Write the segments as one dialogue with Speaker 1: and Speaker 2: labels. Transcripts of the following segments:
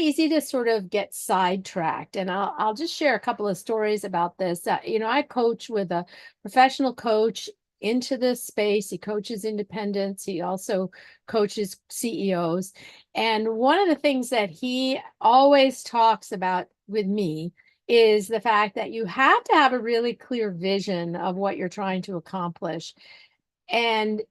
Speaker 1: really easy to sort of get sidetracked. And I'll just share a couple of stories about this. I coach with a professional coach into this space. He coaches independents. He also coaches CEOs. And one of the things that he always talks about with me is the fact that you have to have a really clear vision of what you're trying to accomplish. And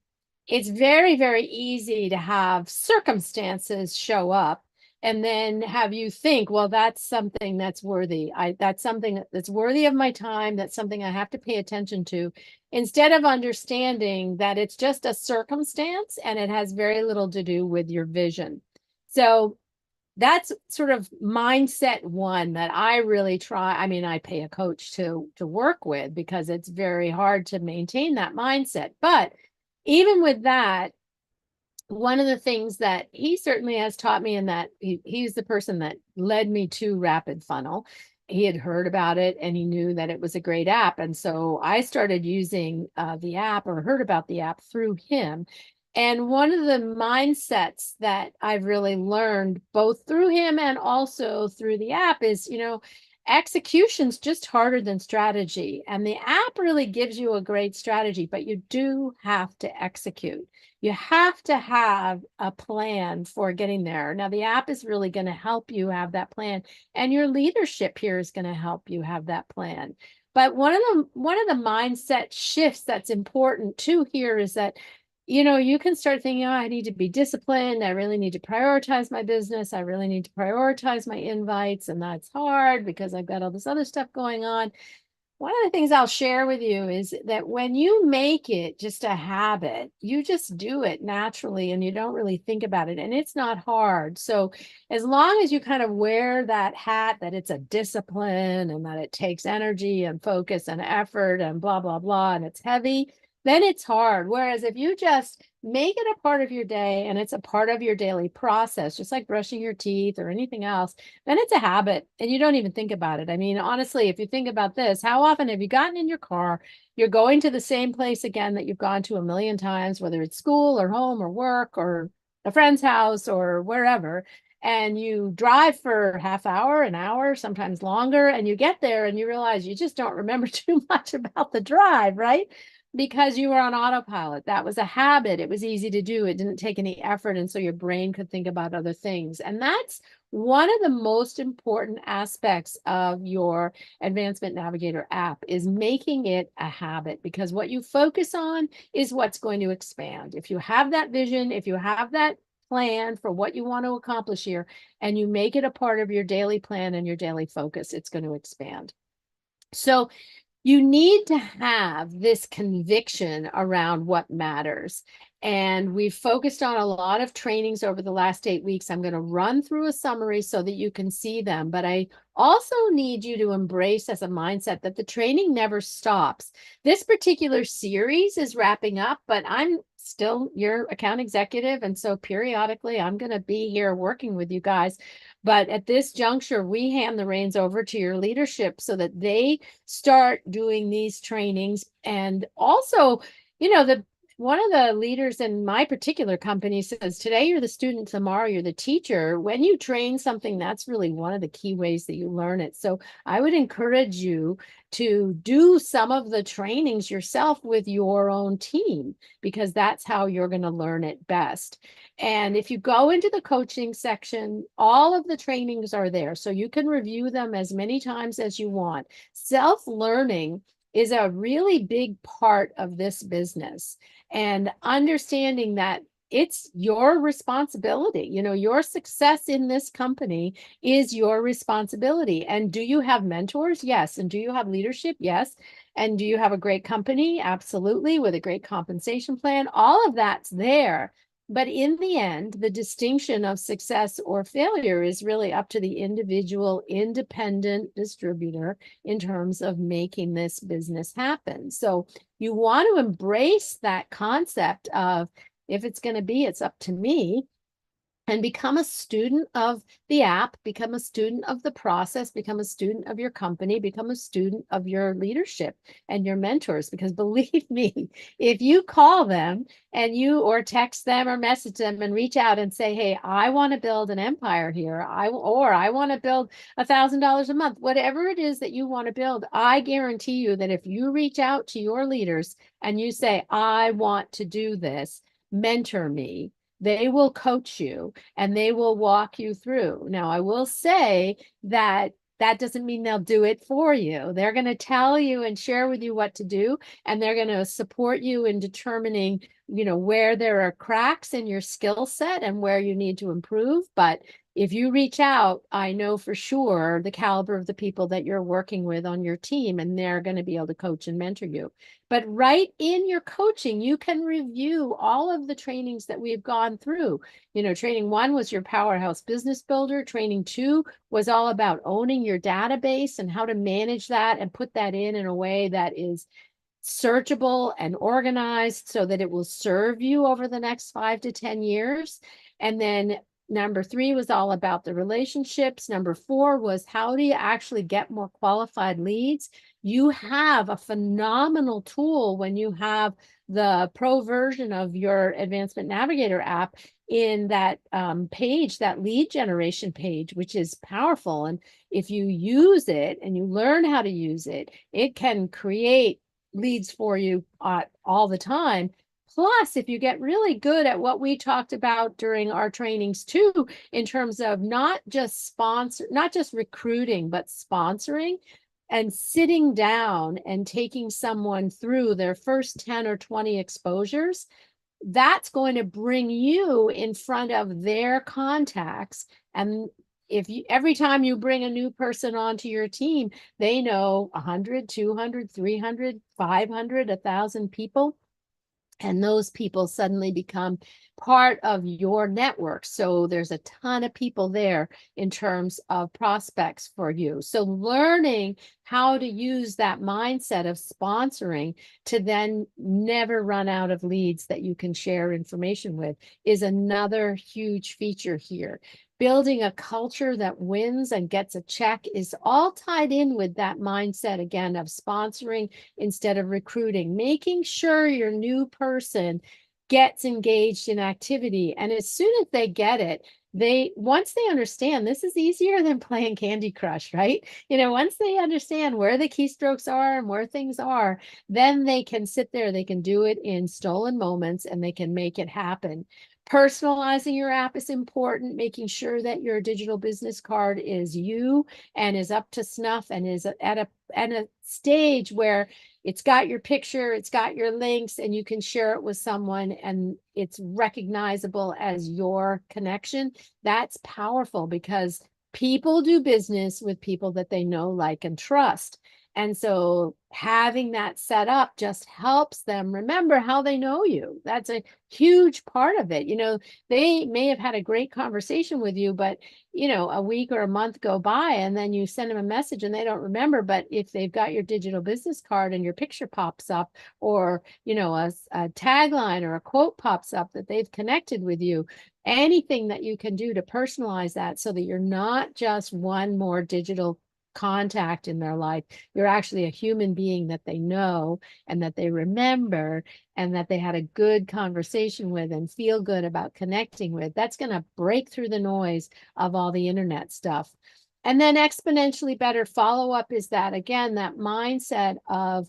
Speaker 1: it's very, very easy to have circumstances show up and then have you think, well, that's something that's worthy. That's something that's worthy of my time. That's something I have to pay attention to, instead of understanding that it's just a circumstance and it has very little to do with your vision. So that's sort of mindset one that I really try. I mean, I pay a coach to work with because it's very hard to maintain that mindset. But even with that, one of the things that he certainly has taught me, and that he's the person that led me to RapidFunnel. He had heard about it and he knew that it was a great app. And so I started using the app, or heard about the app through him. And one of the mindsets that I've really learned both through him and also through the app is, execution's just harder than strategy. And the app really gives you a great strategy, but you do have to execute. You have to have a plan for getting there. Now, the app is really going to help you have that plan, and your leadership here is going to help you have that plan. But one of the mindset shifts that's important too here is that you can start thinking, oh, I need to be disciplined. I really need to prioritize my business. I really need to prioritize my invites. And that's hard because I've got all this other stuff going on. One of the things I'll share with you is that when you make it just a habit, you just do it naturally and you don't really think about it. And it's not hard. So as long as you kind of wear that hat, that it's a discipline and that it takes energy and focus and effort and blah, blah, blah, and it's heavy, then it's hard. Whereas if you just make it a part of your day and it's a part of your daily process, just like brushing your teeth or anything else, then it's a habit and you don't even think about it. I mean, honestly, if you think about this, how often have you gotten in your car, you're going to the same place again that you've gone to a million times, whether it's school or home or work or a friend's house or wherever, and you drive for half hour, an hour, sometimes longer, and you get there and you realize you just don't remember too much about the drive, right? Because you were on autopilot. That was a habit. It was easy to do. It didn't take any effort. And so your brain could think about other things. And that's one of the most important aspects of your Advancement Navigator app, is making it a habit, because what you focus on is what's going to expand. If you have that vision, if you have that plan for what you want to accomplish here, and you make it a part of your daily plan and your daily focus, it's going to expand. So you need to have this conviction around what matters. And we've focused on a lot of trainings over the last 8 weeks. I'm going to run through a summary so that you can see them. But I also need you to embrace as a mindset that the training never stops. This particular series is wrapping up, but I'm still your account executive. And so periodically I'm going to be here working with you guys. But at this juncture, we hand the reins over to your leadership so that they start doing these trainings. And also, one of the leaders in my particular company says, today you're the student, tomorrow you're the teacher. When you train something, that's really one of the key ways that you learn it. So I would encourage you to do some of the trainings yourself with your own team, because that's how you're going to learn it best. And if you go into the coaching section, all of the trainings are there, so you can review them as many times as you want. Self-learning is a really big part of this business, and understanding that it's your responsibility. Your success in this company is your responsibility. And do you have mentors? Yes. And do you have leadership? Yes. And do you have a great company? Absolutely. With a great compensation plan. All of that's there. But in the end, the distinction of success or failure is really up to the individual independent distributor in terms of making this business happen. So you want to embrace that concept of, if it's going to be, it's up to me. and become a student of the app, become a student of the process, become a student of your company, become a student of your leadership and your mentors. Because believe me, if you call them and you or text them or message them and reach out and say, hey, I want to build an empire here, I want to build $1,000 a month, whatever it is that you want to build, I guarantee you that if you reach out to your leaders and you say, I want to do this, mentor me, they will coach you and they will walk you through. Now, I will say that that doesn't mean they'll do it for you. They're going to tell you and share with you what to do, and they're going to support you in determining, where there are cracks in your skill set and where you need to improve. But if you reach out, I know for sure the caliber of the people that you're working with on your team, and they're going to be able to coach and mentor you. But right in your coaching, you can review all of the trainings that we've gone through. Training 1 was your powerhouse business builder. Training 2 was all about owning your database and how to manage that and put that in a way that is searchable and organized so that it will serve you over the next 5 to 10 years. And then number 3 was all about the relationships. Number 4 was how do you actually get more qualified leads? You have a phenomenal tool when you have the pro version of your Advancement Navigator app in that page, that lead generation page, which is powerful. And if you use it and you learn how to use it, it can create leads for you all the time. Plus, if you get really good at what we talked about during our trainings too, in terms of not just recruiting, but sponsoring and sitting down and taking someone through their first 10 or 20 exposures, that's going to bring you in front of their contacts. And if you, every time you bring a new person onto your team, they know 100, 200, 300, 500, 1,000 people. And those people suddenly become part of your network. So there's a ton of people there in terms of prospects for you. So learning how to use that mindset of sponsoring to then never run out of leads that you can share information with is another huge feature here. Building a culture that wins and gets a check is all tied in with that mindset, again, of sponsoring instead of recruiting, making sure your new person gets engaged in activity. And as soon as they get it, once they understand, this is easier than playing Candy Crush, right? Once they understand where the keystrokes are and where things are, then they can sit there, they can do it in stolen moments, and they can make it happen. Personalizing your app is important, making sure that your digital business card is you and is up to snuff and is at a stage where it's got your picture, it's got your links, and you can share it with someone and it's recognizable as your connection. That's powerful because people do business with people that they know, like, and trust. And so having that set up just helps them remember how they know you. That's a huge part of it. They may have had a great conversation with you, but a week or a month go by and then you send them a message and they don't remember. But if they've got your digital business card and your picture pops up, or a tagline or a quote pops up that they've connected with you, anything that you can do to personalize that so that you're not just one more digital contact in their life, you're actually a human being that they know and that they remember and that they had a good conversation with and feel good about connecting with. That's going to break through the noise of all the internet stuff. And then exponentially better follow-up is that, again, that mindset of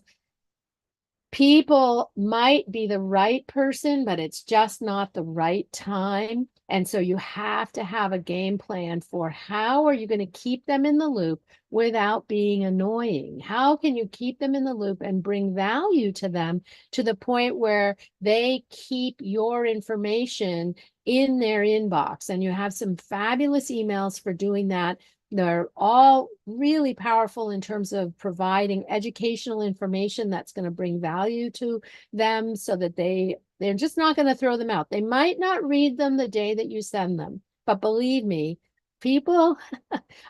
Speaker 1: people might be the right person, but it's just not the right time. And so you have to have a game plan for how are you going to keep them in the loop without being annoying? How can you keep them in the loop and bring value to them to the point where they keep your information in their inbox? And you have some fabulous emails for doing that. They're all really powerful in terms of providing educational information that's going to bring value to them so that they're just not going to throw them out. They might not read them the day that you send them, but believe me, people,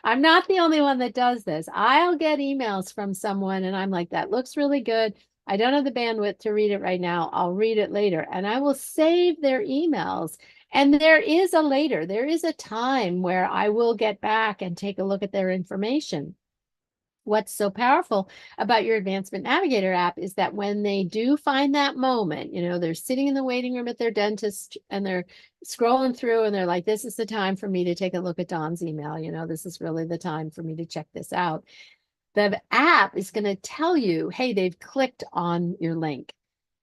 Speaker 1: I'm not the only one that does this. I'll get emails from someone and I'm like, that looks really good. I don't have the bandwidth to read it right now. I'll read it later. And I will save their emails And there is a time where I will get back and take a look at their information. What's so powerful about your Advancement Navigator app is that when they do find that moment, they're sitting in the waiting room at their dentist and they're scrolling through and they're like, this is the time for me to take a look at Dawn's email. This is really the time for me to check this out. The app is going to tell you, hey, they've clicked on your link.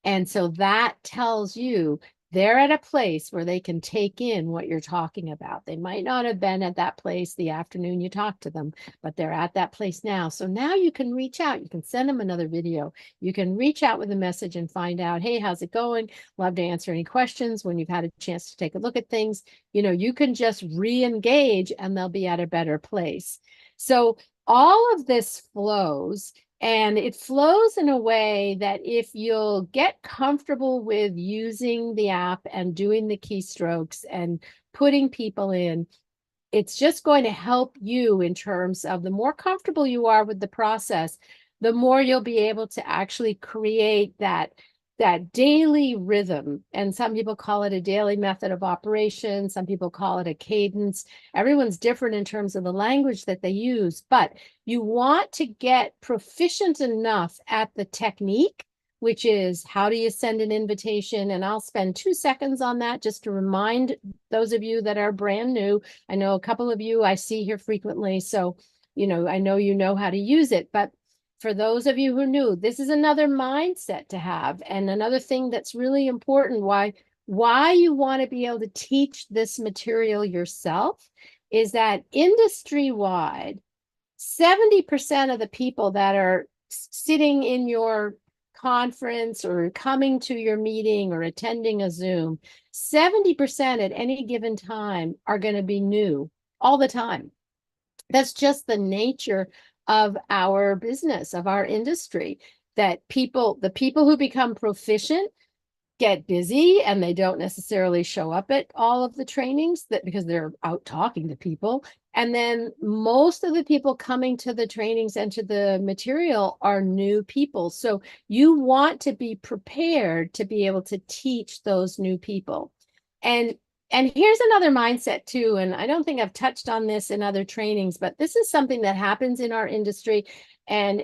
Speaker 1: And so that tells you they're at a place where they can take in what you're talking about. They might not have been at that place the afternoon you talked to them, but they're at that place now. So now you can reach out. You can send them another video. You can reach out with a message and find out, hey, how's it going? Love to answer any questions when you've had a chance to take a look at things. You can just re-engage and they'll be at a better place. So all of this flows. And it flows in a way that if you'll get comfortable with using the app and doing the keystrokes and putting people in, it's just going to help you in terms of the more comfortable you are with the process, the more you'll be able to actually create that daily rhythm. And some people call it a daily method of operation. Some people call it a cadence. Everyone's different in terms of the language that they use, but you want to get proficient enough at the technique, which is how do you send an invitation? And I'll spend 2 seconds on that just to remind those of you that are brand new. I know a couple of you I see here frequently, so I know you know how to use it, but for those of you who are new, this is another mindset to have. And another thing that's really important, why you want to be able to teach this material yourself is that industry-wide, 70% of the people that are sitting in your conference or coming to your meeting or attending a Zoom, 70% at any given time are going to be new all the time. That's just the nature of our business, of our industry, that the people who become proficient get busy and they don't necessarily show up at all of the trainings because they're out talking to people. And then most of the people coming to the trainings and to the material are new people. So you want to be prepared to be able to teach those new people. And here's another mindset too, and I don't think I've touched on this in other trainings, but this is something that happens in our industry. And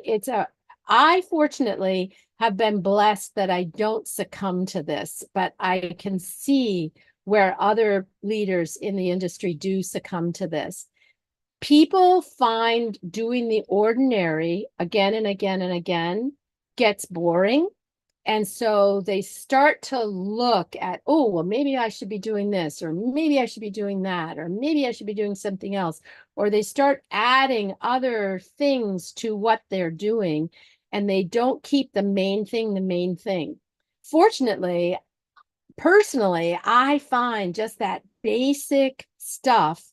Speaker 1: I fortunately have been blessed that I don't succumb to this, but I can see where other leaders in the industry do succumb to this. People find doing the ordinary again and again and again gets boring. And so they start to look at, oh, well, maybe I should be doing this, or maybe I should be doing that, or maybe I should be doing something else. Or they start adding other things to what they're doing, and they don't keep the main thing the main thing. Fortunately, personally, I find just that basic stuff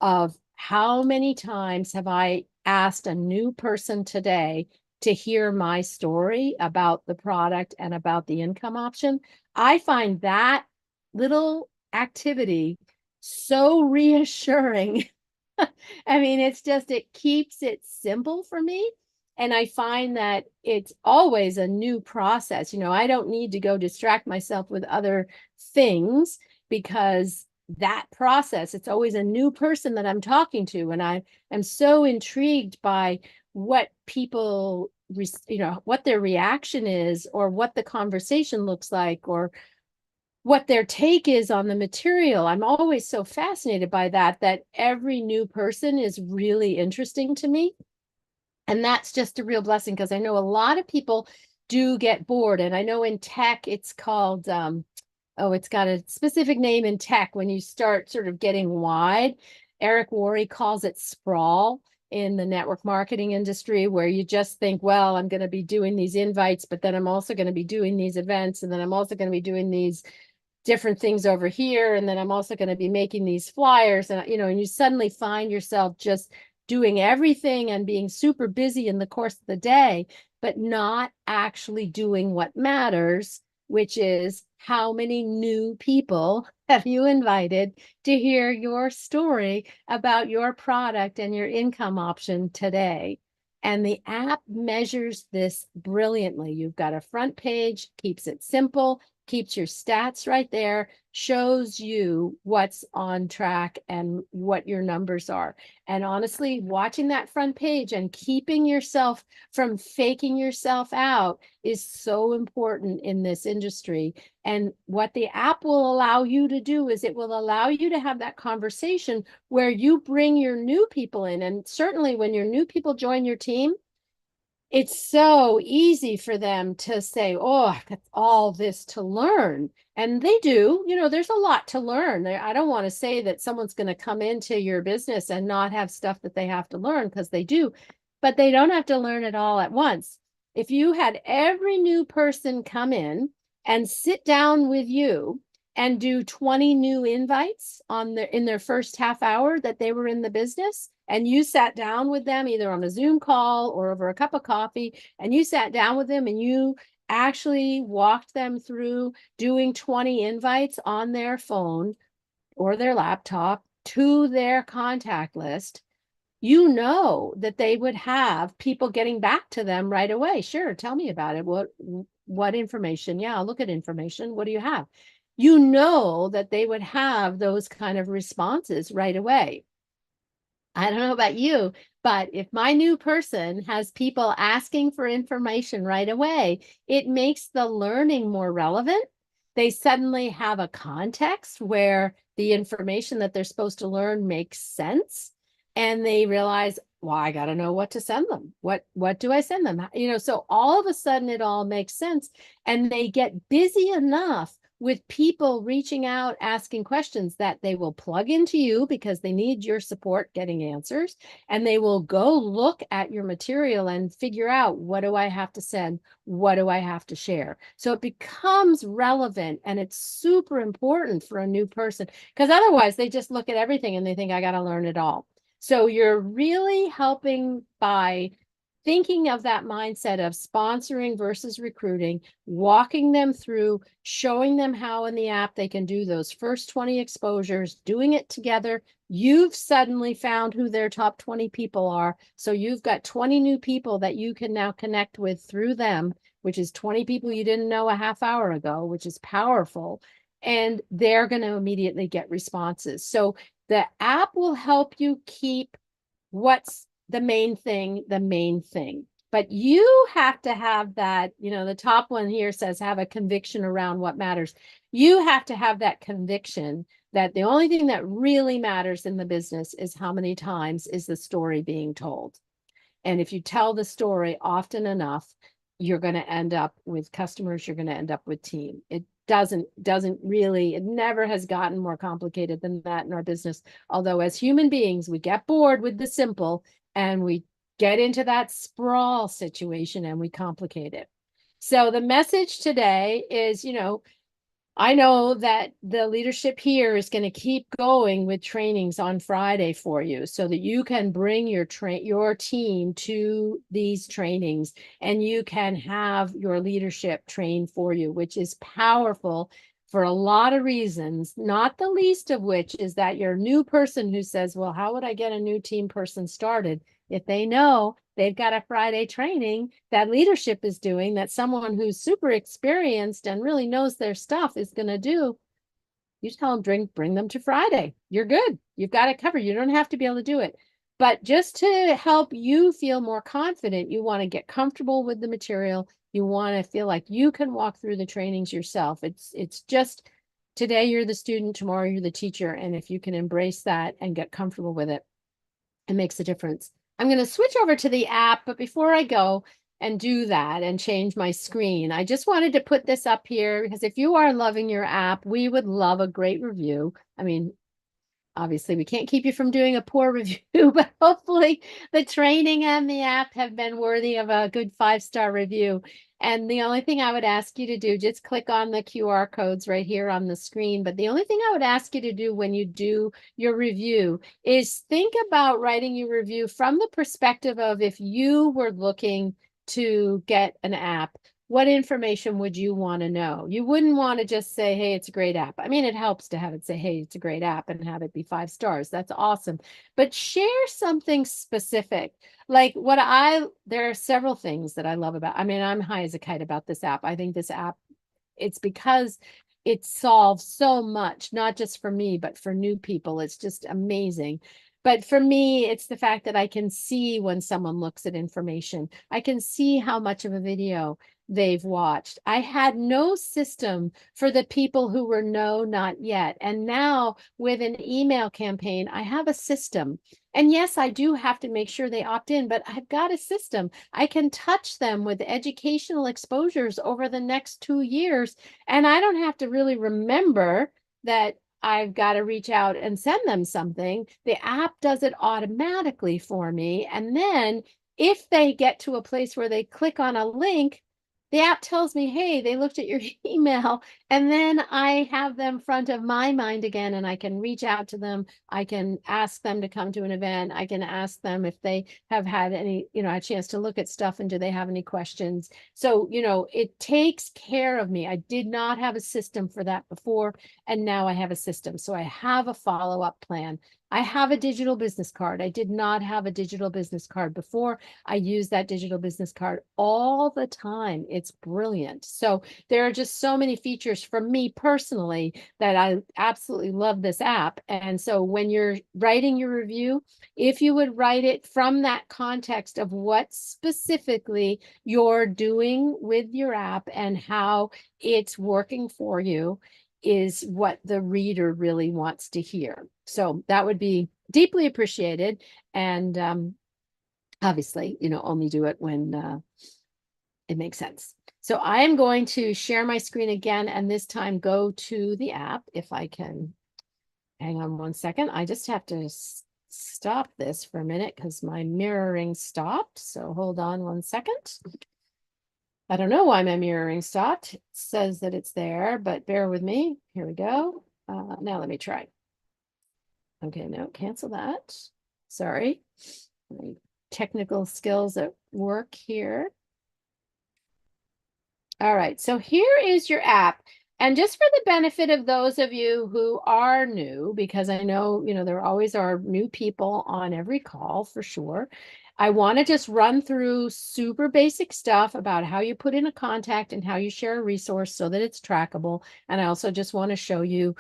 Speaker 1: of how many times have I asked a new person today to hear my story about the product and about the income option. I find that little activity so reassuring. I mean, it keeps it simple for me. And I find that it's always a new process. I don't need to go distract myself with other things because that process, it's always a new person that I'm talking to. And I am so intrigued by what people, what their reaction is, or what the conversation looks like, or what their take is on the material. I'm always so fascinated by that every new person is really interesting to me. And that's just a real blessing because I know a lot of people do get bored. And I know in tech, it's called, it's got a specific name in tech when you start sort of getting wide. Eric Worre calls it sprawl in the network marketing industry, where you just think, well, I'm going to be doing these invites, but then I'm also going to be doing these events, and then I'm also going to be doing these different things over here, and then I'm also going to be making these flyers, and and you suddenly find yourself just doing everything and being super busy in the course of the day, but not actually doing what matters, which is how many new people have you invited to hear your story about your product and your income option today. And the app measures this brilliantly. You've got a front page, keeps it simple, keeps your stats right there. shows you what's on track and what your numbers are. And honestly, watching that front page and keeping yourself from faking yourself out is so important in this industry. And what the app will allow you to do is it will allow you to have that conversation where you bring your new people in. And certainly when your new people join your team, it's so easy for them to say, oh, I've got all this to learn. And they do, there's a lot to learn. I don't want to say that someone's going to come into your business and not have stuff that they have to learn, because they do, but they don't have to learn it all at once. If you had every new person come in and sit down with you and do 20 new invites in their first half hour that they were in the business, and you sat down with them either on a Zoom call or over a cup of coffee, and you sat down with them and you actually walked them through doing 20 invites on their phone or their laptop to their contact list, that they would have people getting back to them right away. Sure, tell me about it. What information? Yeah, I'll look at information. What do you have? That they would have those kind of responses right away. I don't know about you, but if my new person has people asking for information right away, it makes the learning more relevant. They suddenly have a context where the information that they're supposed to learn makes sense. And they realize, well, I got to know what to send them. What do I send them? So all of a sudden it all makes sense. And they get busy enough with people reaching out, asking questions, that they will plug into you because they need your support getting answers. And they will go look at your material and figure out, what do I have to send? What do I have to share? So it becomes relevant, and it's super important for a new person, because otherwise they just look at everything and they think, I got to learn it all. So you're really helping by thinking of that mindset of sponsoring versus recruiting, walking them through, showing them how in the app they can do those first 20 exposures, doing it together. You've suddenly found who their top 20 people are. So you've got 20 new people that you can now connect with through them, which is 20 people you didn't know a half hour ago, which is powerful. And they're going to immediately get responses. So the app will help you keep what's the main thing. But you have to have that, the top one here says have a conviction around what matters. You have to have that conviction that the only thing that really matters in the business is how many times is the story being told. And if you tell the story often enough, you're going to end up with customers, you're going to end up with team. It never has gotten more complicated than that in our business. Although as human beings, we get bored with the simple and we get into that sprawl situation and we complicate it. So the message today is, I know that the leadership here is going to keep going with trainings on Friday for you so that you can bring your team to these trainings and you can have your leadership train for you, which is powerful for a lot of reasons, not the least of which is that your new person who says, well, how would I get a new team person started? If they know they've got a Friday training that leadership is doing, that someone who's super experienced and really knows their stuff is going to do, you tell them, bring them to Friday. You're good. You've got it covered. You don't have to be able to do it. But just to help you feel more confident, you want to get comfortable with the material. You want to feel like you can walk through the trainings yourself. It's just today you're the student, tomorrow you're the teacher. And if you can embrace that and get comfortable with it, it makes a difference. I'm going to switch over to the app, but before I go and do that and change my screen, I just wanted to put this up here because if you are loving your app, we would love a great review. I mean, obviously we can't keep you from doing a poor review, but hopefully the training and the app have been worthy of a good 5-star review. And the only thing I would ask you to do, just click on the QR codes right here on the screen. But the only thing I would ask you to do when you do your review is think about writing your review from the perspective of if you were looking to get an app, what information would you want to know? You wouldn't want to just say, hey, it's a great app. I mean, it helps to have it say, hey, it's a great app and have it be 5 stars. That's awesome. But share something specific. Like there are several things that I love about, I mean, I'm high as a kite about this app. I think this app, it's because it solves so much, not just for me, but for new people. It's just amazing. But for me, it's the fact that I can see when someone looks at information. I can see how much of a video they've watched. I had no system for the people who were no, not yet. And now with an email campaign, I have a system. And yes, I do have to make sure they opt in, but I've got a system. I can touch them with educational exposures over the next 2 years. And I don't have to really remember that I've got to reach out and send them something. The app does it automatically for me. And then if they get to a place where they click on a link, the app tells me, hey, they looked at your email, and then I have them front of my mind again, and I can reach out to them. I can ask them to come to an event. I can ask them if they have had any, a chance to look at stuff and do they have any questions. So, it takes care of me. I did not have a system for that before, and now I have a system. So I have a follow-up plan. I have a digital business card. I did not have a digital business card before. I use that digital business card all the time. It's brilliant. So there are just so many features for me personally that I absolutely love this app. And so when you're writing your review, if you would write it from that context of what specifically you're doing with your app and how it's working for you, is what the reader really wants to hear. So that would be deeply appreciated. And obviously, only do it when it makes sense. So I am going to share my screen again, and this time go to the app if I can. Hang on one second. I just have to stop this for a minute because my mirroring stopped. So hold on one second. I don't know why my mirroring stopped. It says that it's there, but bear with me. Here we go. Now let me try. Okay, no, cancel that. Sorry. My technical skills at work here. All right, so here is your app. And just for the benefit of those of you who are new, because I know, there always are new people on every call for sure. I want to just run through super basic stuff about how you put in a contact and how you share a resource so that it's trackable. And I also just want to show you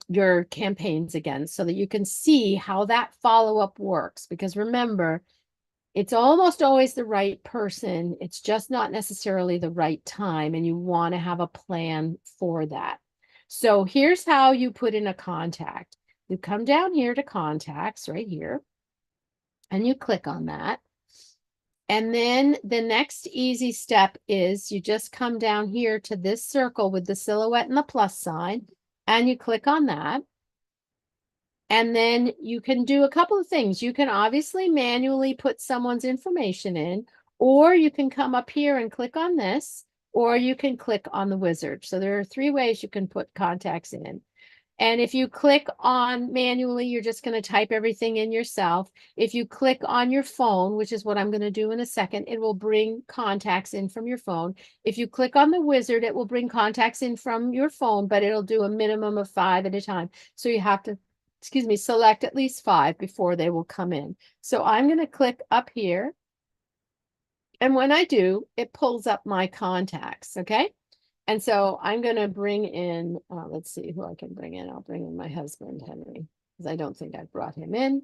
Speaker 1: your campaigns again so that you can see how that follow-up works. Because remember, it's almost always the right person. It's just not necessarily the right time, and you want to have a plan for that. So here's how you put in a contact. You come down here to contacts right here, and you click on that. And then the next easy step is you just come down here to this circle with the silhouette and the plus sign, and you click on that. And then you can do a couple of things. You can obviously manually put someone's information in, or you can come up here and click on this, or you can click on the wizard. So there are 3 ways you can put contacts in. And if you click on manually, you're just going to type everything in yourself. If you click on your phone, which is what I'm going to do in a second, it will bring contacts in from your phone. If you click on the wizard, it will bring contacts in from your phone, but it'll do a minimum of 5 at a time. So you have to select at least 5 before they will come in. So I'm going to click up here. And when I do, it pulls up my contacts, okay? And so I'm going to bring in, let's see who I can bring in. I'll bring in my husband, Henry, because I don't think I've brought him in.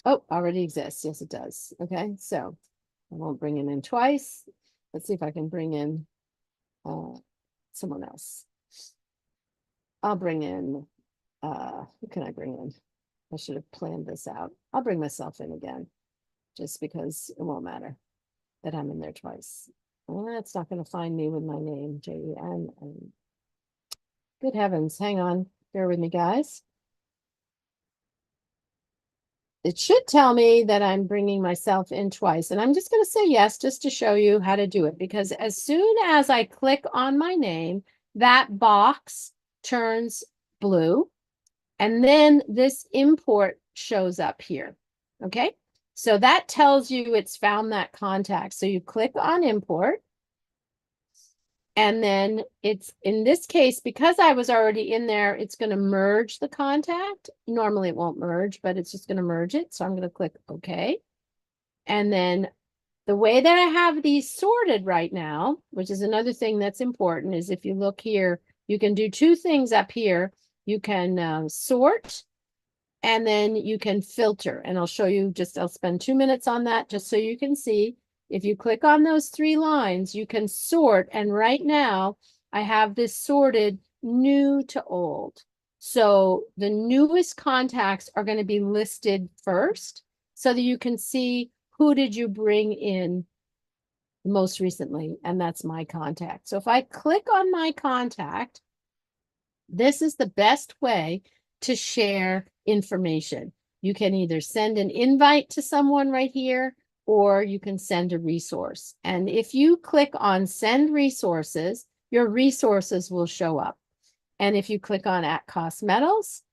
Speaker 1: Oh, already exists. Yes, it does. Okay, so I won't bring him in twice. Let's see if I can bring in someone else. I'll bring in, who can I bring in? I should have planned this out. I'll bring myself in again, just because it won't matter that I'm in there twice. It's not going to find me with my name, Jen. Good heavens, hang on. Bear with me, guys. It should tell me that I'm bringing myself in twice. And I'm just going to say yes, just to show you how to do it. Because as soon as I click on my name, that box turns blue. And then this import shows up here. Okay, so that tells you it's found that contact. So you click on import. And then it's, in this case, because I was already in there, it's going to merge the contact. Normally it won't merge, but it's just going to merge it. So I'm going to click OK. And then the way that I have these sorted right now, which is another thing that's important, is if you look here You can do two things up here. You can sort, and then you can filter. And I'll show you I'll spend 2 minutes on that just so you can see. If you click on those 3 lines, you can sort. And right now I have this sorted new to old. So the newest contacts are going to be listed first so that you can see who did you bring in most recently. And that's my contact. So if I click on my contact, this is the best way to share information. You can either send an invite to someone right here, or you can send a resource. And if you click on send resources, your resources will show up. And if you click on at cost metals,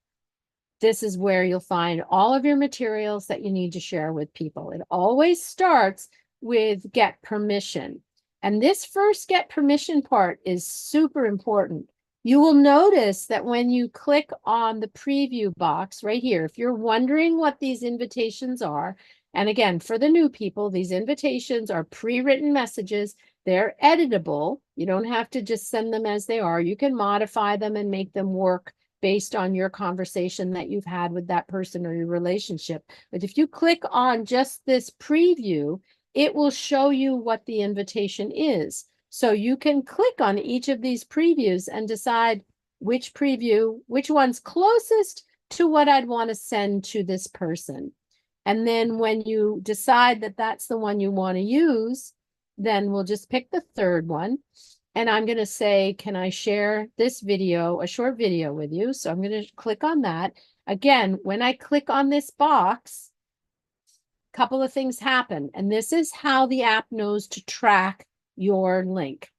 Speaker 1: this is where you'll find all of your materials that you need to share with people. It always starts with get permission. And this first get permission part is super important. You will notice that when you click on the preview box right here, if you're wondering what these invitations are, and again, for the new people, these invitations are pre-written messages. They're editable. You don't have to just send them as they are. You can modify them and make them work based on your conversation that you've had with that person or your relationship. But if you click on just this preview, it will show you what the invitation is. So you can click on each of these previews and decide which one's closest to what I'd want to send to this person. And then when you decide that that's the one you want to use, then we'll just pick the third one. And I'm going to say, can I share this video, a short video with you? So I'm going to click on that. Again, when I click on this box, a couple of things happen. And this is how the app knows to track your link.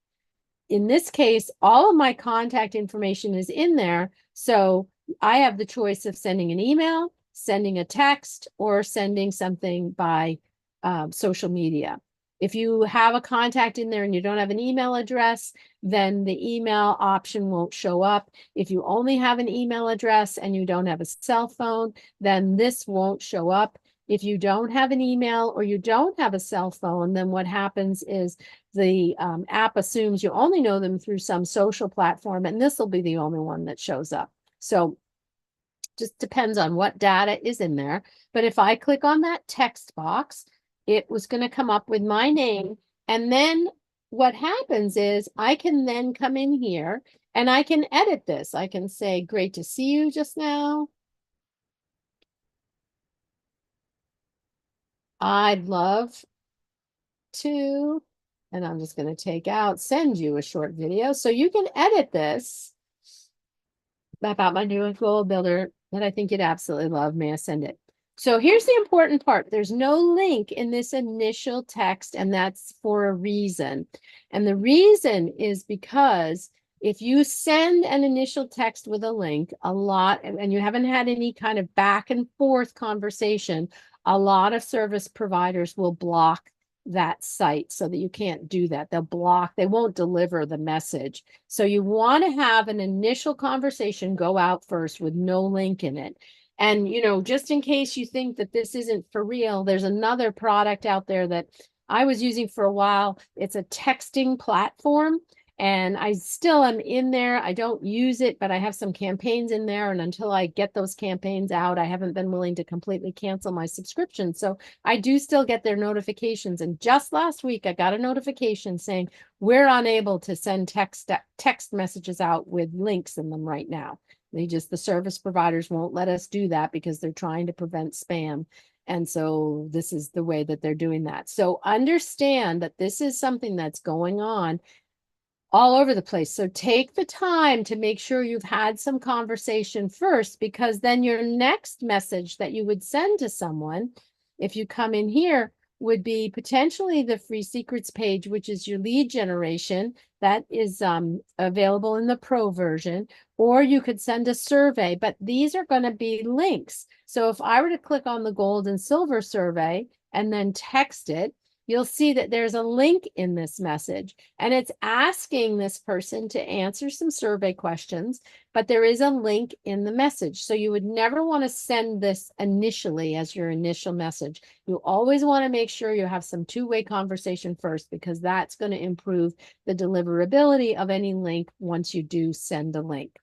Speaker 1: In this case, all of my contact information is in there. So I have the choice of sending an email, sending a text, or sending something by social media. If you have a contact in there and you don't have an email address, then the email option won't show up. If you only have an email address and you don't have a cell phone, then this won't show up. If you don't have an email or you don't have a cell phone, then what happens is the app assumes you only know them through some social platform, and this will be the only one that shows up. So just depends on what data is in there. But if I click on that text box, it was going to come up with my name. And then what happens is I can then come in here and I can edit this. I can say, great to see you just now. I'd love to, and I'm just going to take out, send you a short video. So you can edit this about my new goal builder that I think you'd absolutely love. May I send it? So here's the important part. There's no link in this initial text, and that's for a reason. And the reason is because if you send an initial text with a link and you haven't had any kind of back and forth conversation, a lot of service providers will block that site so that you can't do that. They won't deliver the message. So you want to have an initial conversation go out first with no link in it. And, just in case you think that this isn't for real, there's another product out there that I was using for a while. It's a texting platform, and I still am in there. I don't use it, but I have some campaigns in there. And until I get those campaigns out, I haven't been willing to completely cancel my subscription. So I do still get their notifications. And just last week, I got a notification saying, we're unable to send text messages out with links in them right now. The service providers won't let us do that because they're trying to prevent spam. And so this is the way that they're doing that. So understand that this is something that's going on all over the place. So take the time to make sure you've had some conversation first, because then your next message that you would send to someone, if you come in here, would be potentially the free secrets page, which is your lead generation. That is available in the pro version, or you could send a survey, but these are going to be links. So if I were to click on the gold and silver survey and then text it, you'll see that there's a link in this message, and it's asking this person to answer some survey questions, but there is a link in the message. So you would never want to send this initially as your initial message. You always want to make sure you have some two-way conversation first, because that's going to improve the deliverability of any link once you do send a link.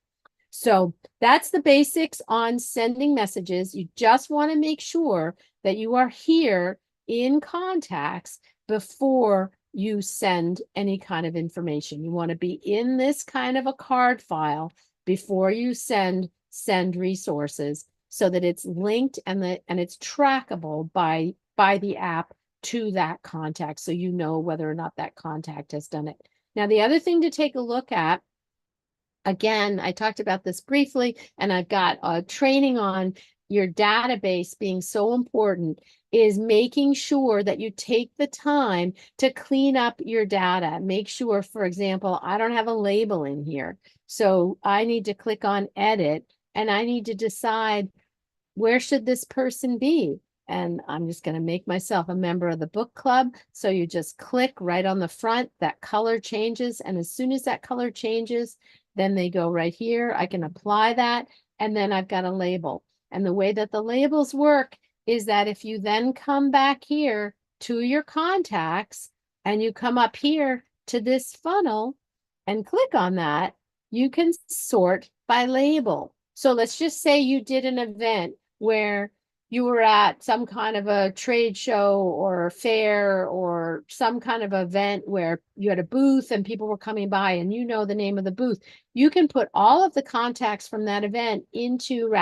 Speaker 1: So that's the basics on sending messages. You just want to make sure that you are here in contacts before you send any kind of information. You want to be in this kind of a card file before you send resources, so that it's linked and it's trackable by the app to that contact, so you know whether or not that contact has done it. Now, the other thing to take a look at, again, I talked about this briefly, and I've got a training on your database being so important, is making sure that you take the time to clean up your data. Make sure, for example, I don't have a label in here, so I need to click on edit, and I need to decide, where should this person be? And I'm just going to make myself a member of the book club. So you just click right on the front, that color changes. And as soon as that color changes, then they go right here. I can apply that. And then I've got a label. And the way that the labels work is that if you then come back here to your contacts, and you come up here to this funnel and click on that, you can sort by label. So let's just say you did an event where you were at some kind of a trade show or a fair or some kind of event where you had a booth and people were coming by, and you know the name of the booth. You can put all of the contacts from that event into your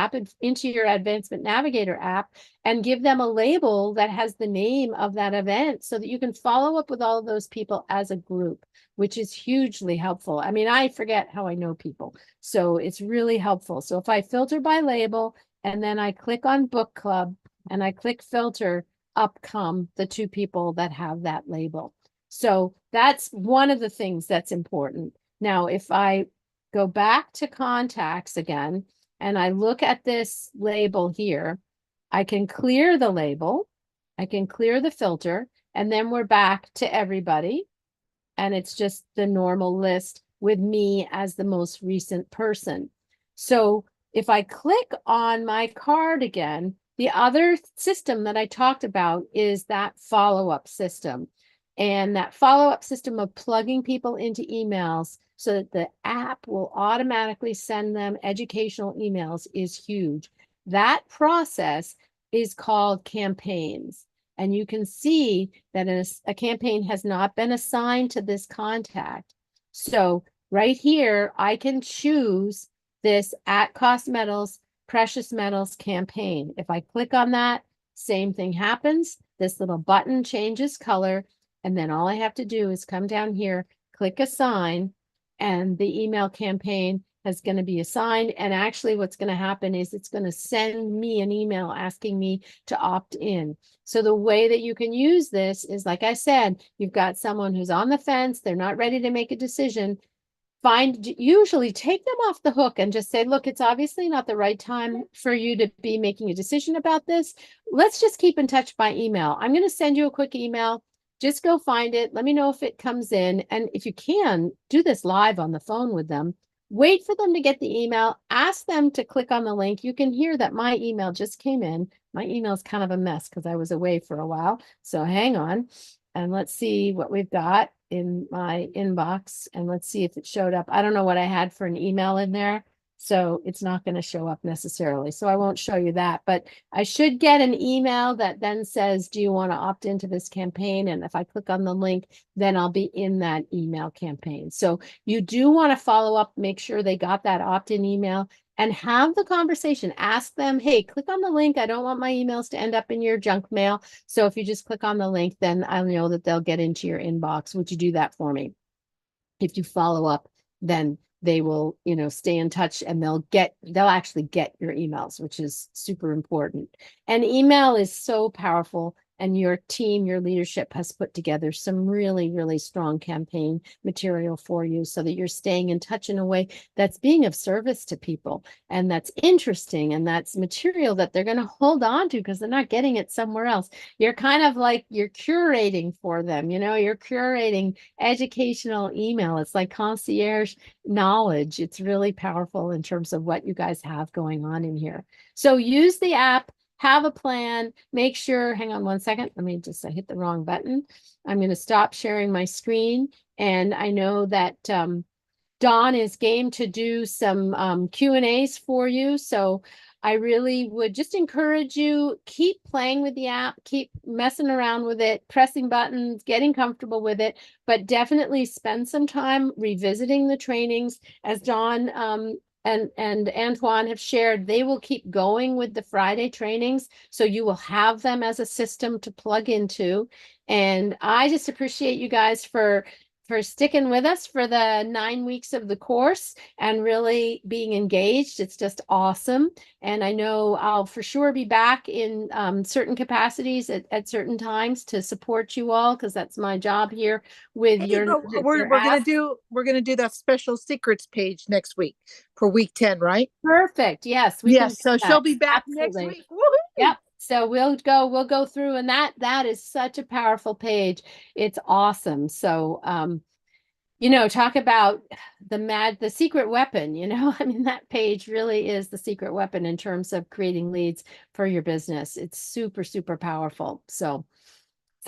Speaker 1: Advancement Navigator app and give them a label that has the name of that event, so that you can follow up with all of those people as a group, which is hugely helpful. I mean, I forget how I know people, so it's really helpful. So if I filter by label, and then I click on book club and I click filter, up come the two people that have that label. So that's one of the things that's important. Now, if I go back to contacts again, and I look at this label here, I can clear the label, I can clear the filter, and then we're back to everybody. And it's just the normal list with me as the most recent person. So if I click on my card again, the other system that I talked about is that follow-up system. And that follow-up system of plugging people into emails so that the app will automatically send them educational emails is huge. That process is called campaigns. And you can see that a campaign has not been assigned to this contact. So right here, I can choose this at cost metals, precious metals campaign. If I click on that, same thing happens. This little button changes color. And then all I have to do is come down here, click assign, and the email campaign is going to be assigned. And actually what's going to happen is it's going to send me an email asking me to opt in. So the way that you can use this is, like I said, you've got someone who's on the fence, they're not ready to make a decision. Usually take them off the hook and just say, look, it's obviously not the right time for you to be making a decision about this. Let's just keep in touch by email. I'm going to send you a quick email. Just go find it. Let me know if it comes in. And if you can, do this live on the phone with them. Wait for them to get the email. Ask them to click on the link. You can hear that my email just came in. My email is kind of a mess because I was away for a while. So hang on. And let's see what we've got in my inbox. And let's see if it showed up. I don't know what I had for an email in there, so it's not going to show up necessarily. So I won't show you that, but I should get an email that then says, do you want to opt into this campaign? And if I click on the link, then I'll be in that email campaign. So you do want to follow up, make sure they got that opt-in email, and have the conversation. Ask them, hey, click on the link. I don't want my emails to end up in your junk mail. So if you just click on the link, then I'll know that they'll get into your inbox. Would you do that for me? If you follow up, then they will, stay in touch, and they'll actually get your emails, which is super important. And email is so powerful. and your team, your leadership has put together some really, really strong campaign material for you so that you're staying in touch in a way that's being of service to people and that's interesting and that's material that they're going to hold on to because they're not getting it somewhere else. You're kind of like you're curating for them, you're curating educational email. It's like concierge knowledge. It's really powerful in terms of what you guys have going on in here. So use the app, have a plan, make sure, hang on one second. Let me just, I hit the wrong button. I'm going to stop sharing my screen. And I know that Dawn is game to do some Q&As for you. So I really would just encourage you, keep playing with the app, keep messing around with it, pressing buttons, getting comfortable with it, but definitely spend some time revisiting the trainings. As Dawn and Antoine have shared, they will keep going with the Friday trainings. So you will have them as a system to plug into. And I just appreciate you guys for sticking with us for the 9 weeks of the course and really being engaged. It's just awesome. And I know I'll for sure be back in certain capacities at certain times to support you all, because that's my job here with
Speaker 2: Hey,
Speaker 1: your,
Speaker 2: but
Speaker 1: your
Speaker 2: we're
Speaker 1: app.
Speaker 2: gonna do that special secrets page next week for week 10, right?
Speaker 1: Perfect. Yes, we can do
Speaker 2: Yes, so she'll
Speaker 1: that.
Speaker 2: be back next
Speaker 1: Absolutely.
Speaker 2: week. Woohoo!
Speaker 1: Yep. So we'll go through, and that is such a powerful page. It's awesome. So talk about the secret weapon, I mean, that page really is the secret weapon in terms of creating leads for your business. It's super, super powerful. So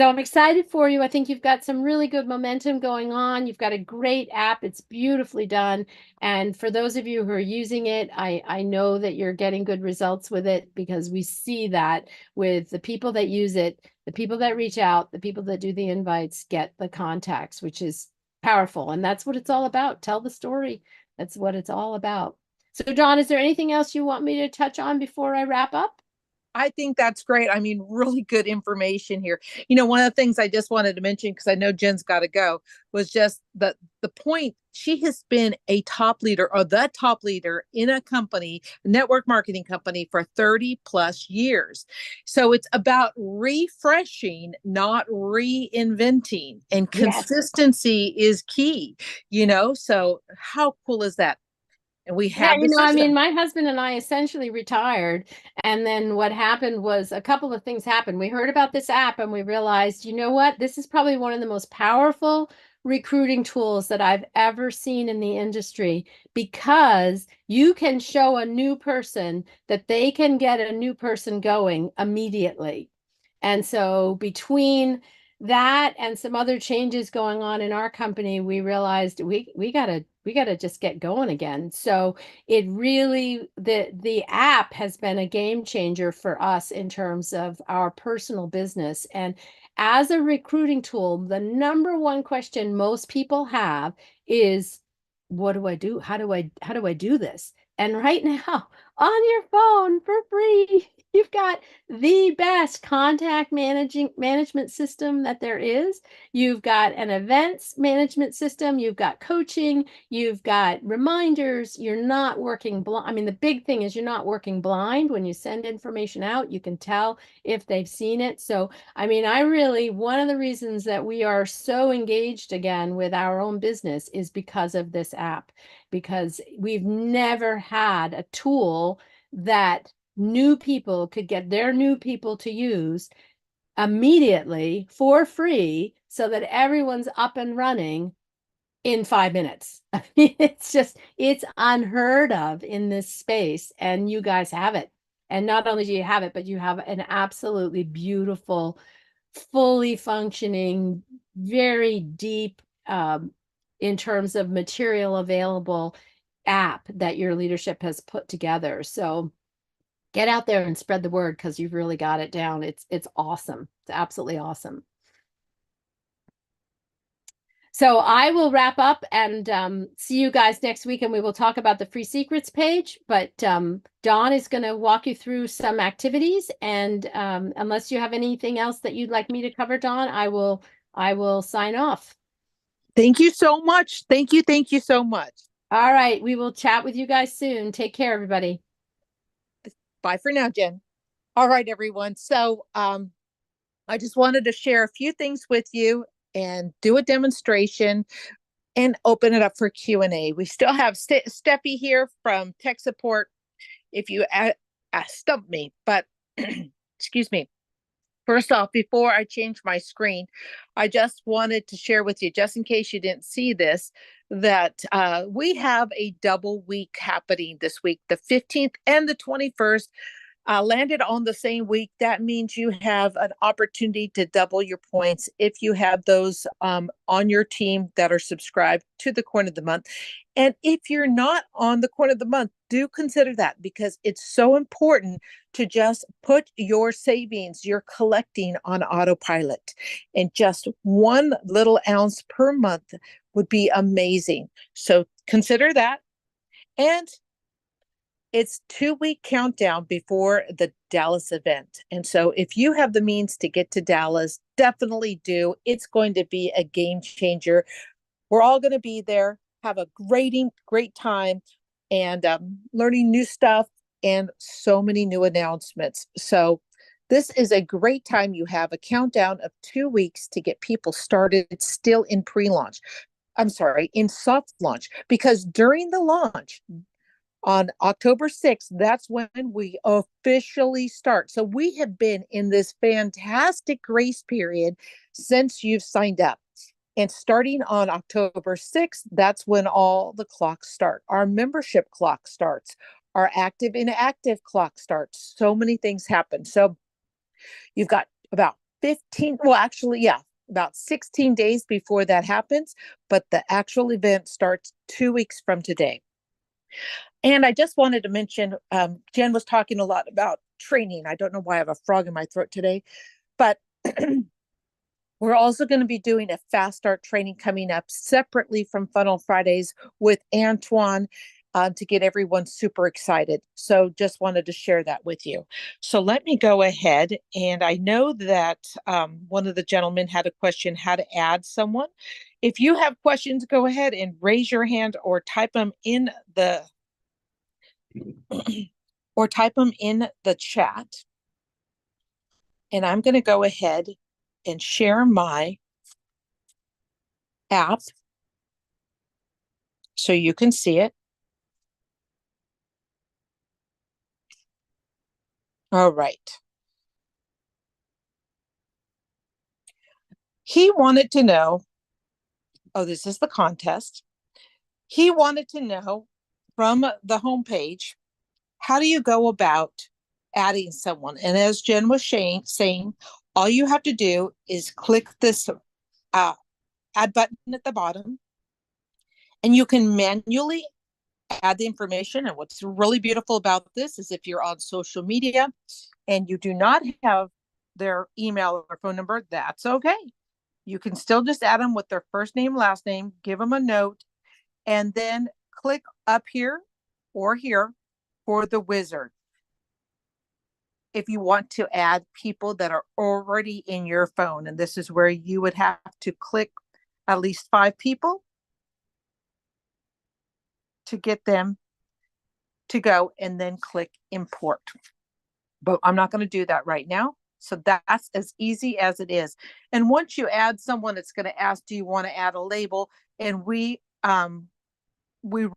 Speaker 1: I'm excited for you. I think you've got some really good momentum going on. You've got a great app. It's beautifully done. And for those of you who are using it, I know that you're getting good results with it, because we see that with the people that use it, the people that reach out, the people that do the invites get the contacts, which is powerful. And that's what it's all about. Tell the story. That's what it's all about. So, Dawn, is there anything else you want me to touch on before I wrap up?
Speaker 2: I think that's great. I mean, really good information here. One of the things I just wanted to mention, because I know Jen's got to go, was just the point. She has been a top leader, or the top leader in a company, network marketing company, for 30 plus years. So it's about refreshing, not reinventing. And
Speaker 1: Yes.
Speaker 2: consistency is key, So how cool is that? And we
Speaker 1: Yeah,
Speaker 2: have the
Speaker 1: I mean,
Speaker 2: system.
Speaker 1: my husband and I essentially retired. And then what happened was a couple of things happened. We heard about this app and we realized, you know what? This is probably one of the most powerful recruiting tools that I've ever seen in the industry, because you can show a new person that they can get a new person going immediately. And so between that and some other changes going on in our company, we realized we gotta just get going again. So it really, the app has been a game changer for us in terms of our personal business. And as a recruiting tool, the number one question most people have is, what do I do? How do I do this? And right now, on your phone for free, you've got the best contact management system that there is. You've got an events management system, you've got coaching, you've got reminders. You're not working blind. I mean, the big thing is you're not working blind. When you send information out, you can tell if they've seen it. So, I mean, one of the reasons that we are so engaged again with our own business is because of this app, because we've never had a tool that new people could get their new people to use immediately for free so that everyone's up and running in 5 minutes. I mean, it's unheard of in this space, and you guys have it. And not only do you have it, but you have an absolutely beautiful, fully functioning, very deep, in terms of material available app that your leadership has put together. So get out there and spread the word, because you've really got it down. It's awesome. It's absolutely awesome. So I will wrap up and see you guys next week, and we will talk about the free secrets page. But Dawn is going to walk you through some activities, and unless you have anything else that you'd like me to cover, Dawn, I will sign off.
Speaker 2: Thank you so much. Thank you. Thank you so much.
Speaker 1: All right, we will chat with you guys soon. Take care, everybody.
Speaker 2: Bye for now, Jen. All right, everyone. So I just wanted to share a few things with you and do a demonstration and open it up for Q&A. We still have Steffi here from tech support if you stump me, but excuse me. First off, before I change my screen, I just wanted to share with you, just in case you didn't see this, that we have a double week happening this week, the 15th and the 21st. Landed on the same week. That means you have an opportunity to double your points if you have those on your team that are subscribed to the Coin of the Month. And if you're not on the Coin of the Month, do consider that, because it's so important to just put your savings you're collecting on autopilot. And just 1 little ounce per month would be amazing. So consider that. And it's 2-week countdown before the Dallas event. And so if you have the means to get to Dallas, definitely do. It's going to be a game changer. We're all going to be there, have a great time, and learning new stuff and so many new announcements. So this is a great time. You have a countdown of 2 weeks to get people started still in pre-launch. I'm sorry, in soft launch, because during the launch, on October 6th, that's when we officially start. So we have been in this fantastic grace period since you've signed up. And starting on October 6th, that's when all the clocks start. Our membership clock starts. Our active inactive clock starts. So many things happen. So you've got about 15, well, actually, yeah, about 16 days before that happens. But the actual event starts 2 weeks from today. And I just wanted to mention, Jen was talking a lot about training. I don't know why I have a frog in my throat today, but we're also going to be doing a fast start training coming up separately from Funnel Fridays with Antoine to get everyone super excited. So just wanted to share that with you. So let me go ahead. And I know that one of the gentlemen had a question, how to add someone. If you have questions, go ahead and raise your hand or type them in the chat. And I'm going to go ahead and share my app so you can see it. All right. He wanted to know, this is the contest. He wanted to know from the homepage, how do you go about adding someone? And as Jen was saying, all you have to do is click this add button at the bottom, and you can manually add the information. And what's really beautiful about this is if you're on social media and you do not have their email or phone number, that's okay. You can still just add them with their first name, last name, give them a note, and then click up here or here for the wizard. If you want to add people that are already in your phone, and this is where you would have to click at least 5 people to get them to go, and then click import. But I'm not going to do that right now. So that's as easy as it is. And once you add someone, it's going to ask, do you want to add a label? And we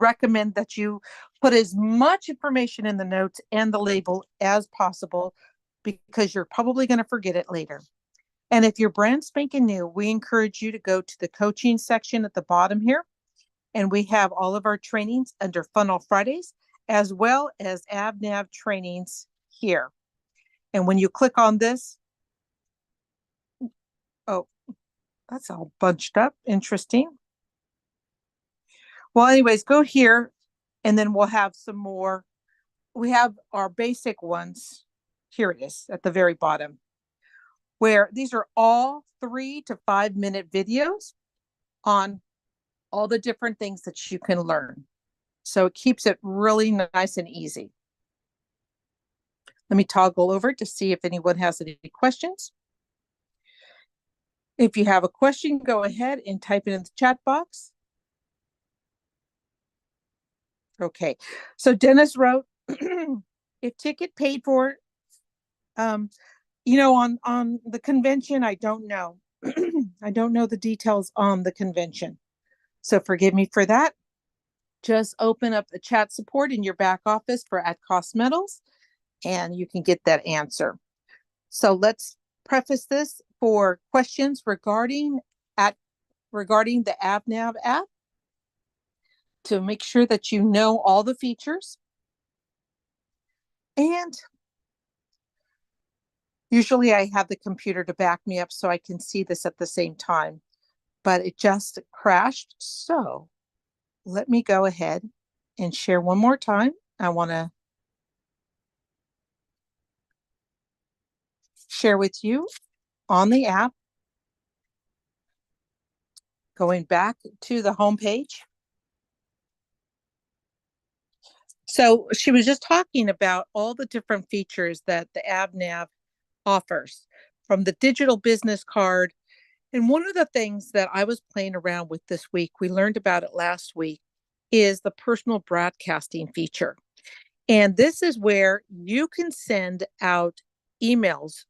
Speaker 2: recommend that you put as much information in the notes and the label as possible, because you're probably going to forget it later. And if you're brand spanking new, we encourage you to go to the coaching section at the bottom here. And we have all of our trainings under Funnel Fridays, as well as AdvNav trainings here. And when you click on this, oh, that's all bunched up. Interesting. Well, anyways, go here, and then we'll have some more. We have our basic ones. Here it is at the very bottom, where these are all 3 to 5 minute videos on all the different things that you can learn. So it keeps it really nice and easy. Let me toggle over to see if anyone has any questions. If you have a question, go ahead and type it in the chat box. Okay, so Dennis wrote, if ticket paid for, On the convention, I don't know. I don't know the details on the convention. So forgive me for that. Just open up the chat support in your back office for At Cost Metals, and you can get that answer. So let's preface this for questions regarding the AdvNav app to make sure that you know all the features. And usually I have the computer to back me up so I can see this at the same time, but it just crashed. So let me go ahead and share one more time. I want to share with you on the app, going back to the home page. So she was just talking about all the different features that the AdvNav offers, from the digital business card. And one of the things that I was playing around with this week, we learned about it last week, is the personal broadcasting feature. And this is where you can send out emails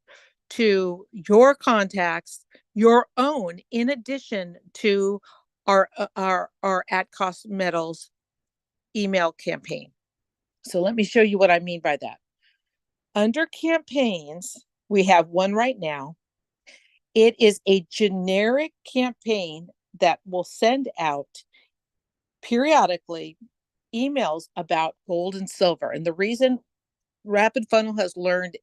Speaker 2: to your contacts, your own, in addition to our At Cost Metals email campaign. So let me show you what I mean by that. Under campaigns, we have one right now. It is a generic campaign that will send out periodically emails about gold and silver. And the reason RapidFunnel has learned,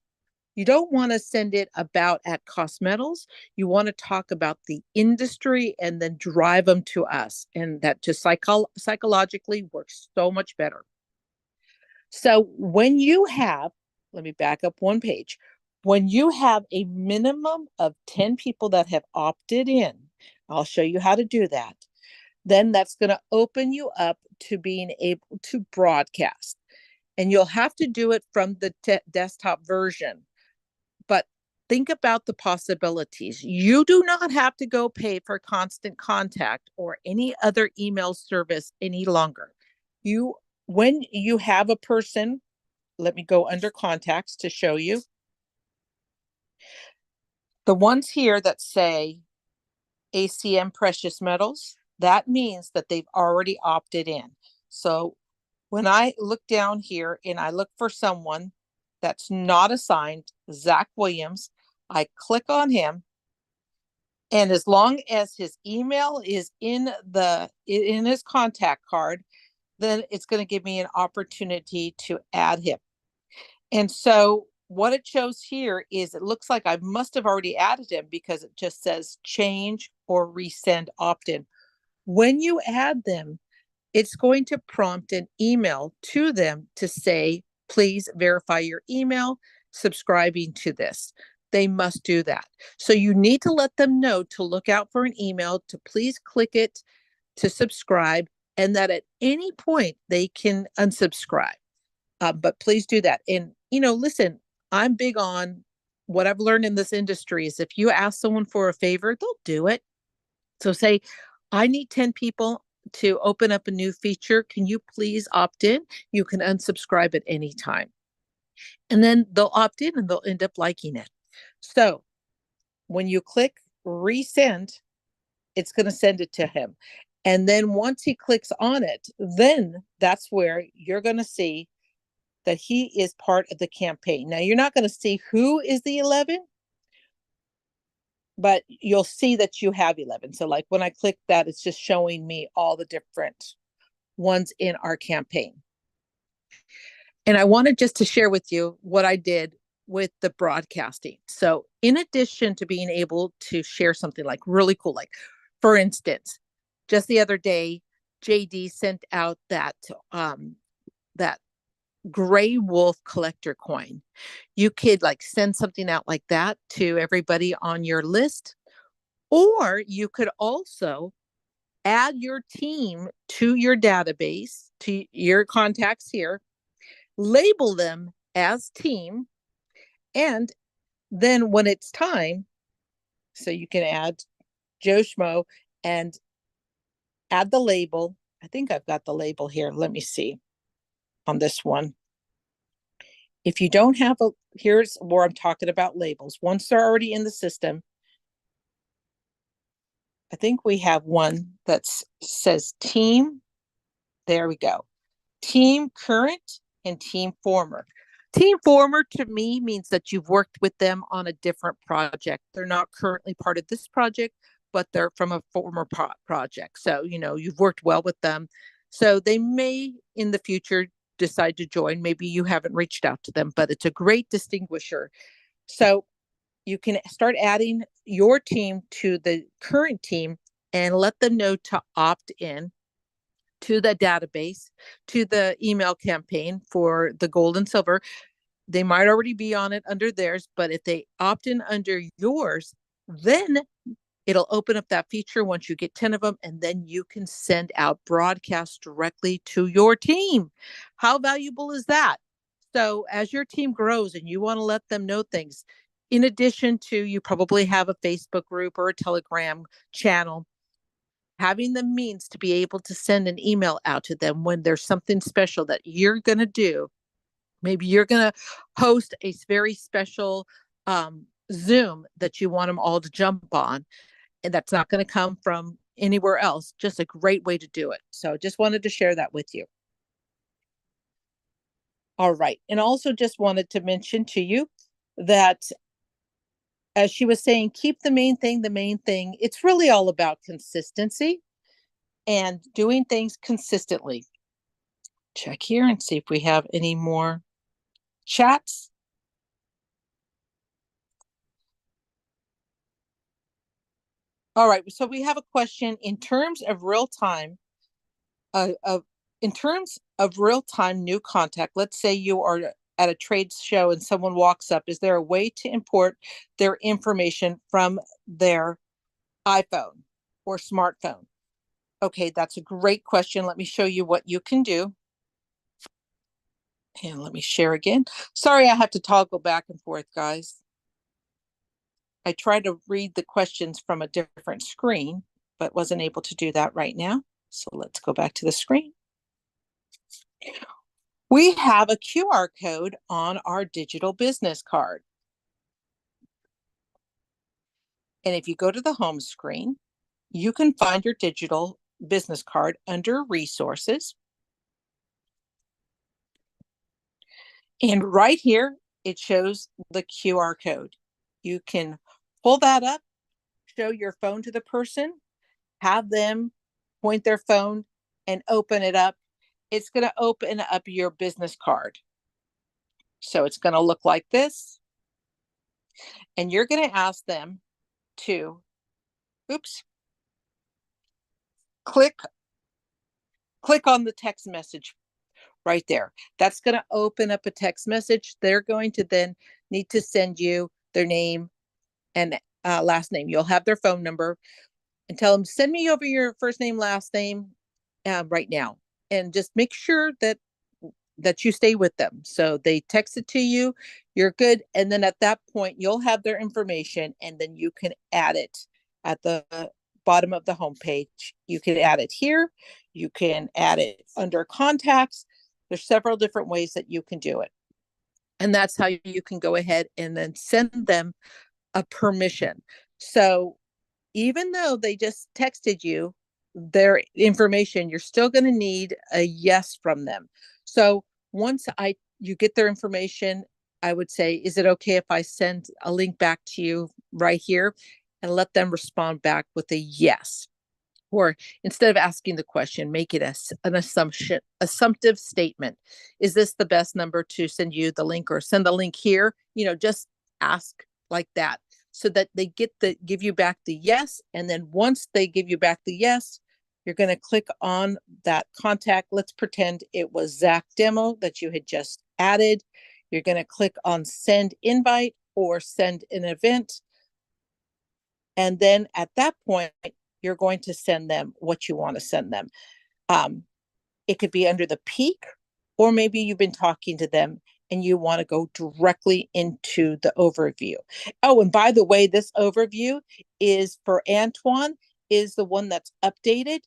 Speaker 2: you don't want to send it about At Cost Metals. You want to talk about the industry and then drive them to us. And that just psychologically works so much better. So when you have, let me back up one page. When you have a minimum of 10 people that have opted in, I'll show you how to do that. Then that's going to open you up to being able to broadcast. And you'll have to do it from the desktop version. But think about the possibilities. You do not have to go pay for Constant Contact or any other email service any longer. When you have a person, let me go under contacts to show you. The ones here that say ACM Precious Metals, that means that they've already opted in. So when I look down here and I look for someone that's not assigned, Zach Williams, I click on him. And as long as his email is in his contact card, then it's going to give me an opportunity to add him. And so what it shows here is it looks like I must have already added him because it just says change or resend opt-in. When you add them, it's going to prompt an email to them to say, please verify your email, subscribing to this. They must do that. So you need to let them know to look out for an email, to please click it to subscribe, and that at any point they can unsubscribe. But please do that. And, listen, I'm big on what I've learned in this industry is if you ask someone for a favor, they'll do it. So say, I need 10 people to open up a new feature. Can you please opt in? You can unsubscribe at any time. And then they'll opt in and they'll end up liking it. So when you click resend, it's going to send it to him. And then once he clicks on it, then that's where you're going to see that he is part of the campaign. Now, you're not going to see who is the 11, but you'll see that you have 11. So like when I click that, it's just showing me all the different ones in our campaign. And I wanted just to share with you what I did with the broadcasting. So in addition to being able to share something like really cool, like for instance, just the other day, JD sent out that gray wolf collector coin. You could like send something out like that to everybody on your list, or you could also add your team to your database, to your contacts here, label them as team, and then when it's time, so you can add Joe Schmo and add the label. I think I've got the label here. Let me see on this one. If you don't have here's where I'm talking about labels. Once they're already in the system, I think we have one that says team. There we go. Team current and team former. Team former to me means that you've worked with them on a different project. They're not currently part of this project, but they're from a former project. So, you've worked well with them. So they may in the future decide to join. Maybe you haven't reached out to them, but it's a great distinguisher. So you can start adding your team to the current team and let them know to opt in to the database, to the email campaign for the gold and silver. They might already be on it under theirs, but if they opt in under yours, then it'll open up that feature once you get 10 of them, and then you can send out broadcasts directly to your team. How valuable is that? So as your team grows and you want to let them know things, in addition to you probably have a Facebook group or a Telegram channel, having the means to be able to send an email out to them when there's something special that you're going to do. Maybe you're going to host a very special Zoom that you want them all to jump on, and that's not going to come from anywhere else. Just a great way to do it. So just wanted to share that with you. All right. And also just wanted to mention to you that, as she was saying, keep the main thing the main thing. It's really all about consistency and doing things consistently. Check here and see if we have any more chats. All right, so we have a question in terms of real time, new contact. Let's say you are at a trade show and someone walks up. Is there a way to import their information from their iPhone or smartphone? Okay, that's a great question. Let me show you what you can do. And let me share again. Sorry, I have to toggle back and forth, guys. I tried to read the questions from a different screen, but wasn't able to do that right now. So let's go back to the screen. We have a QR code on our digital business card. And if you go to the home screen, you can find your digital business card under resources. And right here, it shows the QR code. You can pull that up, show your phone to the person, have them point their phone and open it up. It's going to open up your business card. So it's going to look like this. And you're going to ask them to, click on the text message right there. That's going to open up a text message. They're going to then need to send you their name and last name. You'll have their phone number and tell them, send me over your first name, last name right now. And just make sure that you stay with them. So they text it to you, you're good. And then at that point, you'll have their information, and then you can add it at the bottom of the homepage. You can add it here. You can add it under contacts. There's several different ways that you can do it. And that's how you can go ahead and then send them a permission. So even though they just texted you their information, you're still going to need a yes from them. So once you get their information, I would say, is it okay if I send a link back to you right here, and let them respond back with a yes? Or instead of asking the question, make it an assumptive statement. Is this the best number to send you the link, or send the link here? Just ask like that, so that they give you back the yes. And then once they give you back the yes, you're going to click on that contact. Let's pretend it was Zach Demo that you had just added. You're going to click on send invite or send an event. And then at that point, you're going to send them what you want to send them. It could be under the peak, or maybe you've been talking to them and you want to go directly into the overview. Oh, and by the way, this overview is for Antoine, is the one that's updated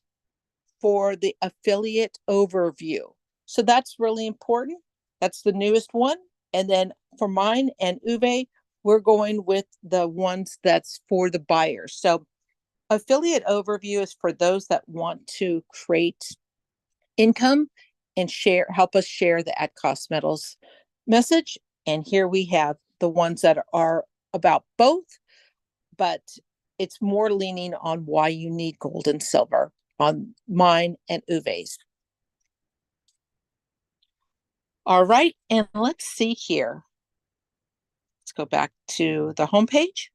Speaker 2: for the affiliate overview. So that's really important. That's the newest one. And then for mine and Uwe, we're going with the ones that's for the buyers. So affiliate overview is for those that want to create income and help us share the at cost metals message. And here we have the ones that are about both, but it's more leaning on why you need gold and silver on mine and Uwe's. All right, and let's see here. Let's go back to the homepage.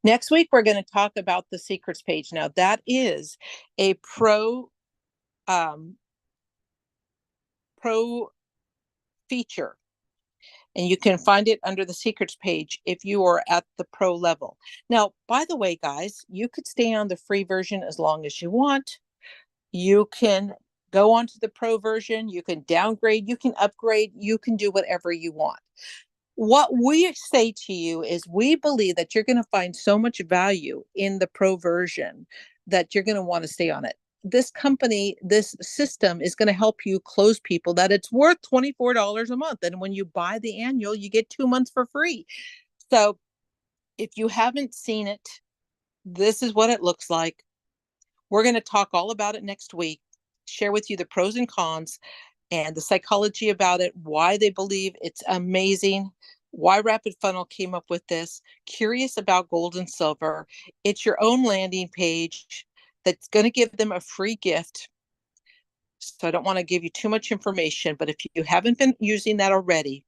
Speaker 2: Next week, we're going to talk about the secrets page. Now, that is a pro feature, and you can find it under the secrets page if you are at the pro level. Now, by the way, guys, you could stay on the free version as long as you want. You can go on to the pro version, you can downgrade, you can upgrade, you can do whatever you want. What we say to you is we believe that you're going to find so much value in the pro version that you're going to want to stay on it. This company, this system is going to help you close people that it's worth $24 a month. And when you buy the annual, you get 2 months for free. So if you haven't seen it, this is what it looks like. We're going to talk all about it next week, share with you the pros and cons and the psychology about it, why they believe it's amazing, why RapidFunnel came up with this, curious about gold and silver. It's your own landing page that's going to give them a free gift. So I don't want to give you too much information, but if you haven't been using that already,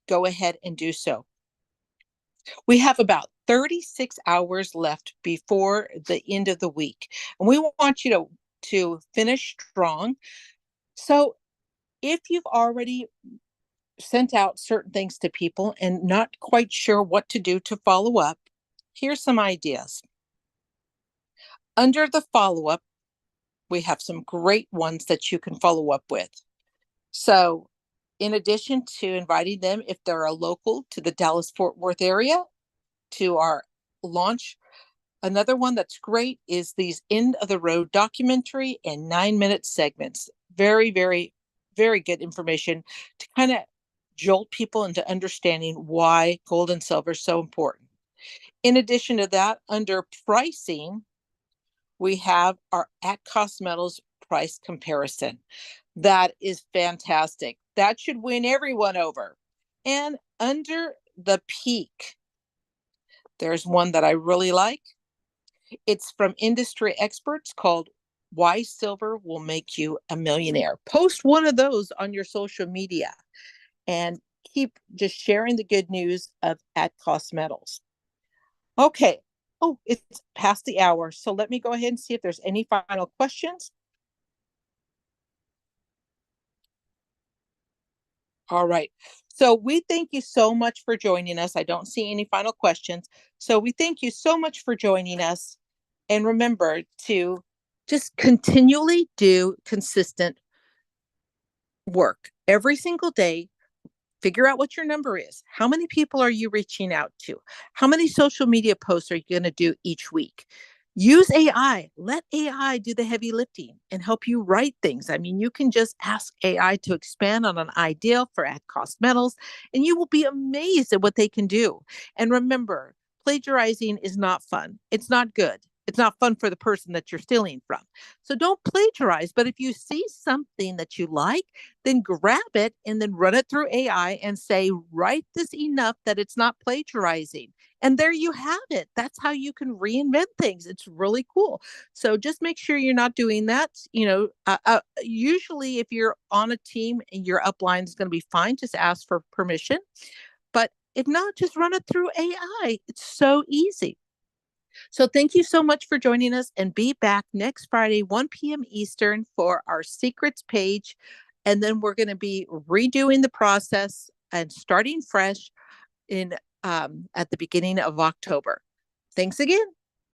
Speaker 2: go ahead and do so. We have about 36 hours left before the end of the week, and we want you to finish strong. So if you've already sent out certain things to people and not quite sure what to do to follow up, here's some ideas. Under the follow-up, we have some great ones that you can follow up with. So in addition to inviting them, if they're a local, to the Dallas-Fort Worth area, to our launch, another one that's great is these end of the road documentary and 9-minute segments. Very, very, very good information to kind of jolt people into understanding why gold and silver is so important. In addition to that, under pricing, we have our at cost metals price comparison. That is fantastic. That should win everyone over. And under the peak, there's one that I really like. It's from industry experts called Why Silver Will Make You a Millionaire. Post one of those on your social media and keep just sharing the good news of at cost metals. Okay. Oh, it's past the hour. So let me go ahead and see if there's any final questions. All right. So we thank you so much for joining us. I don't see any final questions. So we thank you so much for joining us. And remember to just continually do consistent work every single day. Figure out what your number is. How many people are you reaching out to? How many social media posts are you going to do each week? Use AI. Let AI do the heavy lifting and help you write things. I mean, you can just ask AI to expand on an idea for at cost metals, and you will be amazed at what they can do. And remember, plagiarizing is not fun. It's not good. It's not fun for the person that you're stealing from. So don't plagiarize. But if you see something that you like, then grab it and then run it through AI and say, write this enough that it's not plagiarizing. And there you have it. That's how you can reinvent things. It's really cool. So just make sure you're not doing that. Usually if you're on a team and your upline is going to be fine, just ask for permission. But if not, just run it through AI. It's so easy. So thank you so much for joining us, and be back next Friday, 1 p.m. Eastern, for our secrets page. And then we're going to be redoing the process and starting fresh in at the beginning of October. Thanks again.